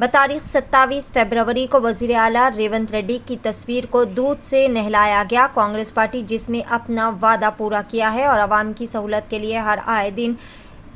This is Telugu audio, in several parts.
तारीख 27 फरवरी को वज़ीर आला रेवंत रेड्डी की तस्वीर को दूध से नहलाया गया। कांग्रेस पार्टी जिसने अपना वादा पूरा किया है और आवाम की सहूलत के लिए हर आए दिन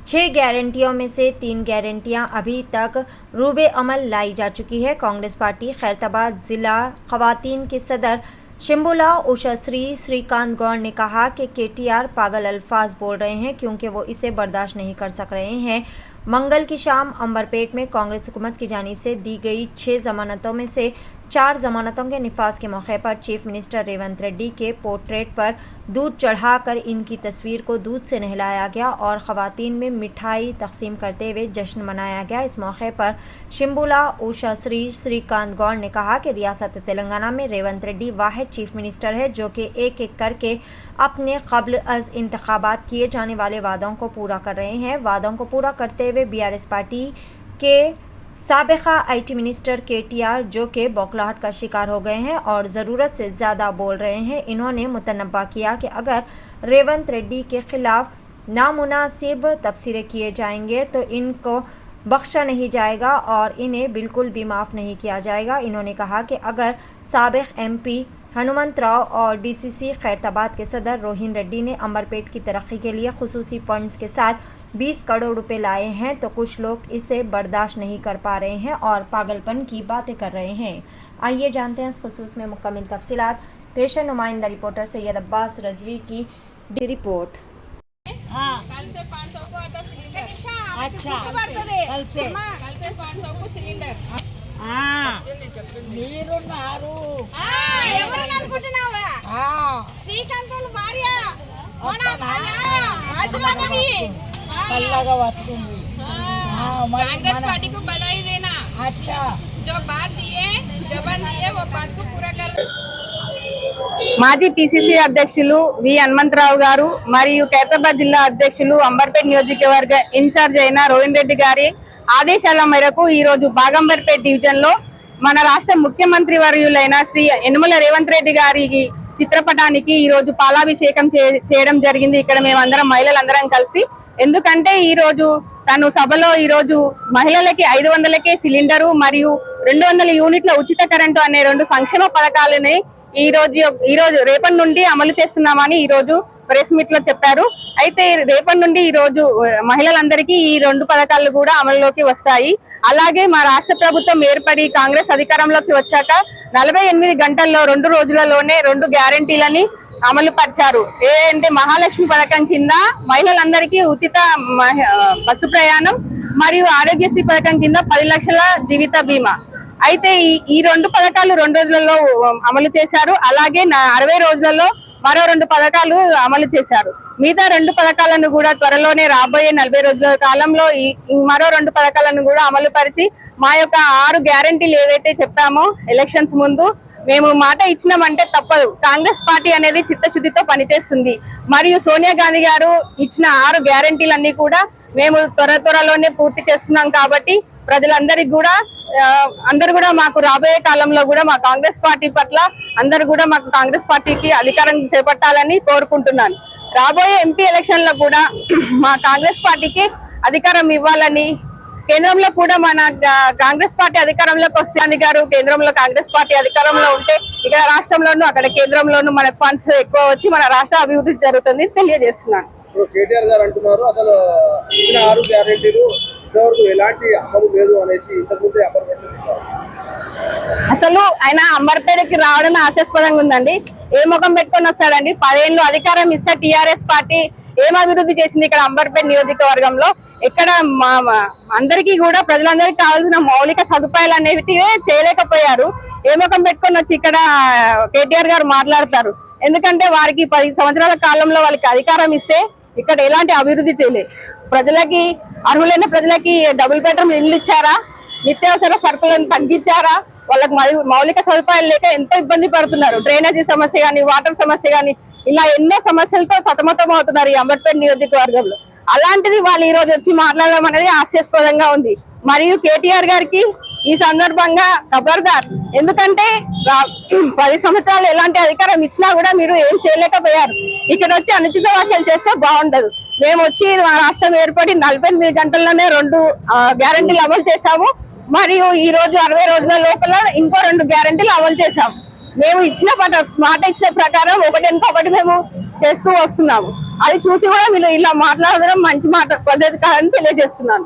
6 गारंटियों में से 3 गारंटियां अभी तक रूबे अमल लाई जा चुकी है। कांग्रेस पार्टी खैरताबाद ज़िला ख़वातीन के सदर शिम्बुला उषाश्री श्रीकांत गौड़ ने कहा कि केटीआर पागल अल्फाज बोल रहे हैं क्योंकि वो इसे बर्दाश्त नहीं कर सक रहे हैं। मंगल की शाम अंबरपेट में कांग्रेस हुकूमत की जानिब से दी गई 6 जमानतों में से 4 जमानतों के निफाज के मौके पर चीफ मिनिस्टर रेवंत रेड्डी के पोर्ट्रेट पर दूध चढ़ाकर इनकी तस्वीर को दूध से नहलाया गया और ख़वातीन में मिठाई तकसीम करते हुए जश्न मनाया गया। इस मौके पर शिम्बुला उषाश्री श्रीकांत गौड़ ने कहा कि रियासत तेलंगाना में रेवंत रेड्डी वाहिद चीफ मिनिस्टर है जो कि एक एक करके अपने कब्ल अज़ इंतखाबात किए जाने वाले वादों को पूरा कर रहे हैं। वादों को पूरा करते हुए बीआरएस पार्टी के साबिका आईटी मिनिस्टर केटीआर जो कि बौखलाहट का शिकार हो गए हैं और ज़रूरत से ज़्यादा बोल रहे हैं। इन्होंने मुतनब्बा किया कि अगर रेवंत रेड्डी के ख़िलाफ़ नामुनासिब तबसरे किए जाएंगे तो इनको बख्शा नहीं जाएगा और इन्हें बिल्कुल भी माफ़ नहीं किया जाएगा। इन्होंने कहा कि अगर साबिक एमपी हनुमंत राव और डीसीसी खैरताबाद के सदर रोहिन रेड्डी ने अंबरपेट की तरक्की के लिए खुसूसी फंड्स के साथ 20 करोड़ रुपए लाए हैं तो कुछ लोग इसे बर्दाश्त नहीं कर पा रहे हैं और पागलपन की बातें कर रहे हैं। आइए जानते हैं इस खुसूस में मुकम्मल तफसीलात। पेशा नुमाइंदा रिपोर्टर सैयद अब्बास रजवी की रिपोर्ट। कल से 500 को आता सिलेंडर। अच्छा कल से 500 को सिलेंडर। మీరున్నారు ఎవరని అనుకుంటున్నావా? శ్రీకాంత్ భార్య ఆశీర్వాదమి చల్లగా వస్తుంది कांग्रेस पार्टी को बधाई देना। अच्छा जो बात दिए जबान दिए वो बात को पूरा कर। మాజీ పిసిసి అధ్యక్షులు వి హనుమంతరావు గారు మరియు ఖైరతాబాద్ జిల్లా అధ్యక్షులు అంబర్పేట్ నియోజకవర్గ ఇన్ఛార్జ్ అయిన రోహిన్ రెడ్డి గారి ఆదేశాల మేరకు ఈ రోజు బాగంబర్పేట్ డివిజన్ లో మన రాష్ట్ర ముఖ్యమంత్రి వర్యులైన శ్రీ యనమల రేవంత్ రెడ్డి గారి చిత్రపటానికి ఈ రోజు పాలాభిషేకం చేయడం జరిగింది। ఇక్కడ మేమందరం మహిళలందరం కలిసి, ఎందుకంటే ఈ రోజు తను సభలో ఈ రోజు మహిళలకి 500కే సిలిండరు మరియు 200 యూనిట్ల ఉచిత కరెంటు అనే 2 సంక్షేమ పథకాలని ఈ రోజు రేపటి నుండి అమలు చేస్తున్నామని ఈ రోజు ప్రెస్ మీట్ లో చెప్పారు। అయితే రేపటి నుండి ఈ రోజు మహిళలందరికీ ఈ 2 పథకాలు కూడా అమలులోకి వస్తాయి। అలాగే మా రాష్ట్ర ప్రభుత్వం ఏర్పడి కాంగ్రెస్ అధికారంలోకి వచ్చాక 48 గంటల్లో 2 రోజులలోనే 2 గ్యారెంటీలని అమలు పరిచారు। ఏంటంటే మహాలక్ష్మి పథకం కింద మహిళలందరికీ ఉచిత బస్సు ప్రయాణం మరియు ఆరోగ్యశ్రీ పథకం కింద 10 లక్షల జీవిత బీమా। అయితే ఈ 2 పథకాలు 2 రోజులలో అమలు చేశారు। అలాగే 60 రోజులలో మరో 2 పథకాలు అమలు చేశారు। మిగతా 2 పథకాలను కూడా త్వరలోనే రాబోయే 40 రోజుల కాలంలో మరో 2 పథకాలను కూడా అమలు పరిచి మా యొక్క 6 గ్యారెంటీలు ఏవైతే చెప్పామో ఎలక్షన్స్ ముందు మేము మాట ఇచ్చినామంటే తప్పదు। కాంగ్రెస్ పార్టీ అనేది చిత్తశుద్ధితో పనిచేస్తుంది మరియు సోనియా గాంధీ గారు ఇచ్చిన 6 గ్యారెంటీలన్నీ కూడా మేము త్వరలోనే పూర్తి చేస్తున్నాం కాబట్టి ప్రజలందరికీ కూడా అందరూ కూడా మాకు రాబోయే కాలంలో కూడా మా కాంగ్రెస్ పార్టీ పట్ల అందరూ కూడా మాకు కాంగ్రెస్ పార్టీకి అధికారం చేపట్టాలని కోరుకుంటున్నాను। రాబోయే ఎంపీ ఎలక్షన్ లో కూడా మా కాంగ్రెస్ పార్టీకి అధికారం ఇవ్వాలని, కేంద్రంలో కూడా మన కాంగ్రెస్ పార్టీ అధికారంలోకి వస్తే గారు కేంద్రంలో కాంగ్రెస్ పార్టీ అధికారంలో ఉంటే ఇక్కడ రాష్ట్రంలోనూ అక్కడ కేంద్రంలోనూ మనకు ఫండ్స్ ఎక్కువ వచ్చి మన రాష్ట్ర అభివృద్ధి జరుగుతుంది తెలియజేస్తున్నాను। కేటీఆర్ గారు అంటున్నారు అసలు ఇచ్చిన 6 గ్యారెంటీలు ఇంతవరకు ఎలాంటి అమలు లేదు అనేసి ఇంతకుముందే అసలు ఆయన అంబర్పేటకి రావడం హాస్యాస్పదంగా ఉందండి। ఏ ముఖం పెట్టుకొని వస్తాడండి? 10 ఏళ్ళు అధికారం ఇస్తే టీఆర్ఎస్ పార్టీ ఏం అభివృద్ధి చేసింది ఇక్కడ అంబర్పేట నియోజకవర్గంలో? ఇక్కడ అందరికీ కూడా ప్రజలందరికీ కావాల్సిన మౌలిక సదుపాయాలు అనేవి చేయలేకపోయారు। ఏ ముఖం పెట్టుకొని వచ్చి ఇక్కడ కేటీఆర్ గారు మాట్లాడతారు? ఎందుకంటే వారికి 10 సంవత్సరాల కాలంలో వాళ్ళకి అధికారం ఇస్తే ఇక్కడ ఎలాంటి అభివృద్ధి చేయలేదు। ప్రజలకి అర్హులైన ప్రజలకి డబుల్ బెడ్రూమ్ ఇల్లు ఇచ్చారా? నిత్యావసర సరుకులను తగ్గించారా? వాళ్ళకి మౌలిక సదుపాయాలు లేక ఎంతో ఇబ్బంది పడుతున్నారు। డ్రైనేజీ సమస్య కానీ, వాటర్ సమస్య కానీ, ఇలా ఎన్నో సమస్యలతో సతమతం అవుతున్నారు ఈ అంబర్పేట నియోజకవర్గంలో। అలాంటిది వాళ్ళు ఈ రోజు వచ్చి మాట్లాడడం అనేది హాస్యాస్పదంగా ఉంది। మరియు కేటీఆర్ గారికి ఈ సందర్భంగా ఖబర్దార్, ఎందుకంటే 10 సంవత్సరాలు ఎలాంటి అధికారం ఇచ్చినా కూడా మీరు ఏం చేయలేకపోయారు। ఇక్కడ వచ్చి అనుచిత వ్యాఖ్యలు చేస్తే బాగుండదు। మేము వచ్చి మా రాష్ట్రం ఏర్పడి 48 గంటల్లోనే 2 గ్యారెంటీలు అమలు చేశాము। మరియు ఈ రోజు 60 రోజుల లోపల ఇంకో 2 గ్యారెంటీలు అమలు చేశాం. మేము ఇచ్చిన మాట ఇచ్చిన ప్రకారం ఒకటి మేము చేస్తూ వస్తున్నాము. అది చూసి కూడా మీరు ఇలా మాట్లాడడం మంచి మాట పద్ధతి కాదని తెలియజేస్తున్నాను.